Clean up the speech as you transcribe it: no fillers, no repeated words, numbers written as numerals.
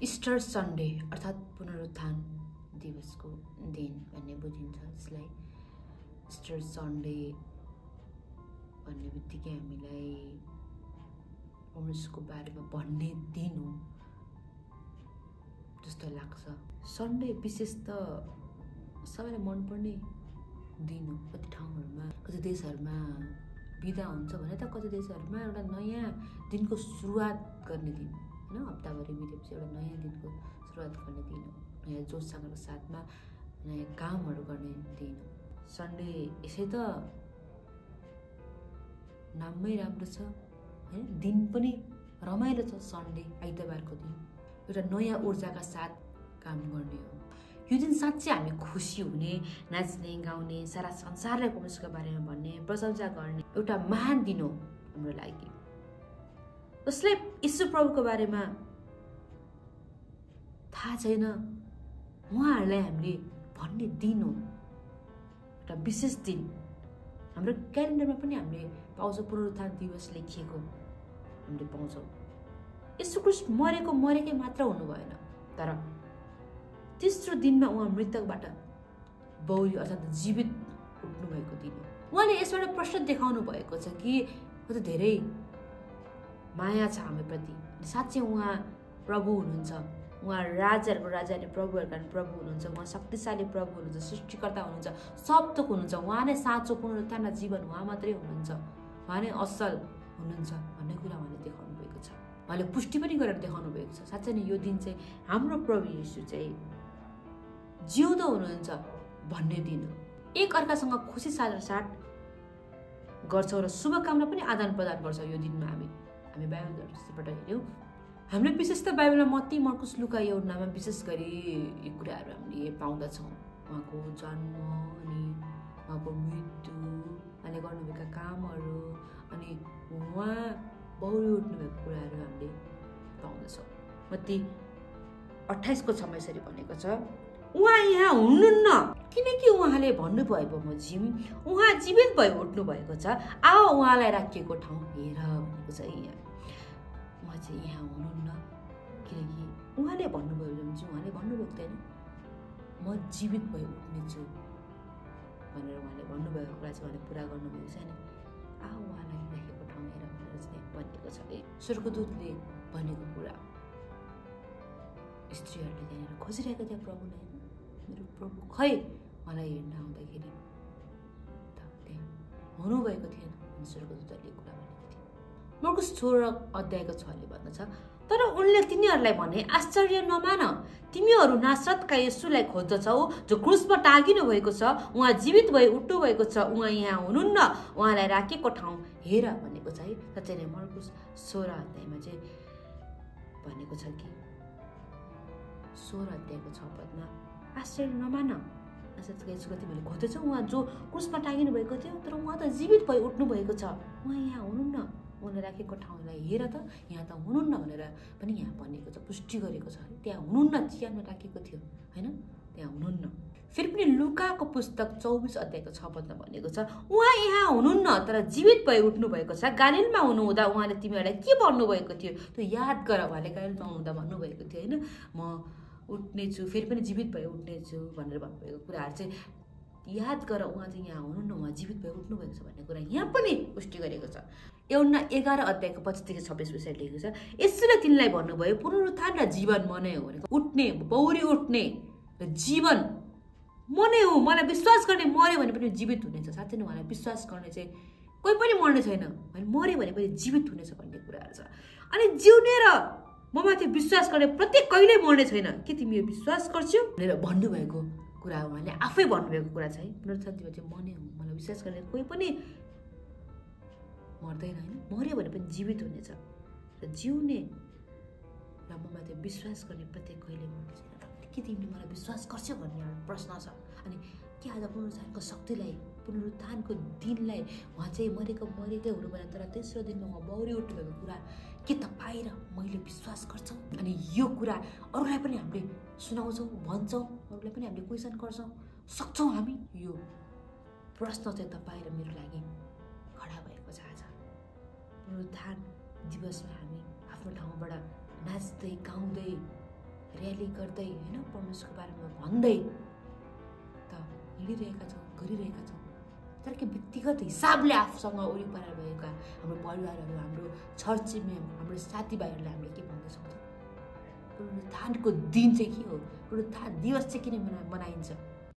Easter Sunday अर्थात् पुनरुत्थान दिवसको दिन भन्ने बुझिन्छ। यसलाई इस्टर सन्डे भन्ने बित्तिकै हामीलाई परमेश्वरको बारेमा भन्ने दिन हो जस्तो लाग्छ। सन्डे विशेष त सबैलाई मनपर्ने दिन हो। कति ठाउँहरूमा, कति देशहरूमा बिदा हुन्छ भने त कति देशहरूमा एउटा नयाँ दिनको सुरुवात गर्ने दिन होइन। हप्ताभरि बितेपछि एउटा नयाँ दिनको सुरुवात गर्ने दिन हो। नयाँ जोससँगको साथमा नयाँ कामहरू गर्ने दिन हो सन्डे। यसै त नाममै राम्रो छ होइन। दिन पनि रमाइलो छ सन्डे, आइतबारको दिन एउटा नयाँ ऊर्जाका साथ काम गर्ने हो। यो दिन साँच्चै हामी खुसी हुने, नाच्ने, गाउने, सारा संसारलाई परमेश्वरको बारेमा भन्ने, प्रशंसा गर्ने एउटा महान दिन हो हाम्रो लागि। जसलाई यीशु प्रभुको बारेमा थाहा छैन उहाँहरूलाई हामीले भन्ने दिन हो, एउटा विशेष दिन। हाम्रो क्यालेन्डरमा पनि हामीले पाउँछौँ, पुनरुत्थान दिवस लेखिएको हामीले पाउँछौँ। यीशु ख्रीष्ट मरेकै मात्र हुनु भएन, तर तेस्रो दिनमा उहाँ मृतकबाट बौरी अर्थात् जीवित उठ्नु भएको दिन हो। उहाँले यसबाट प्रश्न देखाउनु भएको छ कि कति धेरै माया छ हामीप्रति। साँच्चै उहाँ प्रभु हुनुहुन्छ, उहाँ राजाहरूको राजा अनि प्रभुहरूका प्रभु हुनुहुन्छ, उहाँ शक्तिशाली प्रभु हुनुहुन्छ, सृष्टिकर्ता हुनुहुन्छ, सब थोक हुनुहुन्छ। उहाँ नै साँचो पुनरुत्थान र जीवन उहाँ मात्रै हुनुहुन्छ, उहाँ नै असल हुनुहुन्छ भन्ने कुरा उहाँले देखाउनु भएको छ। उहाँले पुष्टि पनि गरेर देखाउनु भएको छ। साँच्चै नै यो दिन चाहिँ हाम्रो प्रभु येशू चाहिँ जिउँदो हुनुहुन्छ भन्ने दिन हो। एक अर्कासँग खुसी साझासाट गर्छौँ र शुभकामना पनि आदान प्रदान गर्छौँ यो दिनमा। हामी बाइबलबाट हेऱ्यौँ, हामीले विशेष त बाइबलमा मत्ती, मर्कुस, लुका, यूहन्नामा विशेष गरी यी कुराहरू हामीले पाउँदछौँ। उहाँको जन्म अनि उहाँको मृत्यु, उहाँले गर्नुभएका कामहरू अनि उहाँ बौरी उठ्नुभएको कुराहरू हामीले पाउँदछौँ। मत्ती 28को 6मा यसरी भनेको छ, उहाँ यहाँ हुनुहुन्न किनकि उहाँले भन्नुभयो बमोजिम उहाँ जीवित भई उठ्नु भएको छ, आओ उहाँलाई राखिएको ठाउँ हेर भनेको छ। यहाँ उहाँ चाहिँ यहाँ हुनुहुन्न किनकि उहाँले भन्नुभयो बमोजिम, उहाँले भन्नुभएको थिएन म जीवित भई उठ्नेछु भनेर उहाँले भन्नुभएको कुरा चाहिँ उहाँले पुरा गर्नुभएको छैन। आओ उहाँलाई राखेको ठाउँ हेर भनेर चाहिँ भनेको छ। स्वर्गदूतले भनेको कुरा स्त्रीहरूले त्यहाँनिर खोजिरहेको थियो प्रभुलाई, मेरो प्रभु खै मलाई हेर्न आउँदाखेरि त त्यहाँ हुनुभएको थिएन भने स्वर्गदूतहरूले कुरा भनेको थियो। मर्कुस 16:6ले भन्दछ, तर उनले तिनीहरूलाई भने, आश्चर्य नमान, तिमीहरू नासरतका येशूलाई खोज्दछौ जो क्रुसमा टाँगिनु भएको छ। उहाँ जीवित भई उठ्नु भएको छ, उहाँ यहाँ हुनुहुन्न, उहाँलाई राखेको ठाउँ हेर भनेको छ। है साँच्चै नै मर्कुस 16 चाहिँ भनेको छ कि 16:6 आश्चर्य नमान, नासरतका येशूको तिमीहरूले खोज्दछौ, उहाँ जो क्रुसमा टाँगिनु भएको थियो तर उहाँ त जीवित भई उठ्नु भएको छ, उहाँ यहाँ हुनुहुन्न, उहाँले राखेको ठाउँलाई हेर त यहाँ त हुनुहुन्न भनेर पनि यहाँ भनेको छ, पुष्टि गरेको छ। त्यहाँ हुनुहुन्न, चिहानमा राखेको थियो होइन, त्यहाँ हुनुहुन्न। फेरि पनि लुकाको पुस्तक 24:6 भनेको छ, उहाँ यहाँ हुनुहुन्न तर जीवित भई उठ्नु भएको छ। गालिलमा हुनुहुँदा उहाँले तिमीहरूलाई के भन्नुभएको थियो त्यो याद गर। उहाँले गालिलमा हुनुहुँदा भन्नुभएको थियो होइन, म उठ्नेछु, फेरि पनि जीवित भई उठ्नेछु भनेर भन्नुभएको कुराहरू चाहिँ याद गर। उहाँ चाहिँ यहाँ हुनुहुन्न, उहाँ जीवित भई उठ्नु भएको छ भन्ने कुरा यहाँ पनि पुष्टि गरेको छ। यूहन्ना 11:25-26 लेखेको छ, यसले तिनलाई भन्नुभयो, पुनरुत्थान र जीवन म नै हो भनेको। उठ्ने, बौरी उठ्ने र जीवन म नै हो। मलाई विश्वास गर्ने मर्यो भने पनि जीवित हुनेछ। साँच्चै नै उहाँलाई विश्वास गर्ने चाहिँ कोही पनि मर्ने छैन, मर्यो भने पनि जीवित हुनेछ भन्ने कुराहरू छ। अनि जिउने र ममाथि विश्वास गर्ने प्रत्येक कहिल्यै मर्ने छैन, के तिमी यो विश्वास गर्छौ भनेर भन्नुभएको कुरा उहाँले आफै भन्नुभएको कुरा छ। है पुनरुत्थान दिवस चाहिँ म नै हो, मलाई विश्वास गर्ने कोही पनि मर्दैन होइन, मर्यो भने पनि जीवित हुनेछ र जिउने र ममाथि विश्वास गर्ने प्रत्येक कहिले मर्ने छैन। के तिमीले मलाई विश्वास गर्छौ भन्ने एउटा प्रश्न छ। अनि के आज पुनरुत्थानको शक्तिलाई, पुनरुत्थानको दिनलाई, उहाँ चाहिँ मरेकै हुनु भएन तर तेस्रो दिनमा उहाँ बौरी उठ्नुभएको कुरा के तपाईँ र मैले विश्वास गर्छौँ? अनि यो कुरा अरूलाई पनि हामीले सुनाउँछौँ, भन्छौँ, अरूलाई पनि हामीले क्वेसन गर्छौँ, सक्छौँ हामी? यो प्रश्न चाहिँ तपाईँ र मेरो लागि खडा भएको छ। आज पुनरुत्थान दिवसमा हामी आफ्नो ठाउँबाट नाच्दै गाउँदै र्याली गर्दै होइन परमेश्वरको बारेमा भन्दै त हिँडिरहेका छौँ, गरिरहेका छौँ। तर के व्यक्तिगत हिसाबले आफूसँग वरिपरि भएका हाम्रो परिवारहरू, हाम्रो छरछिमेक, हाम्रो साथीभाइहरूलाई हामीले के भन्दैछौँ? पुनरुत्थानको दिन चाहिँ के हो? पुनरुत्थान दिवस चाहिँ किन मनाइन्छ?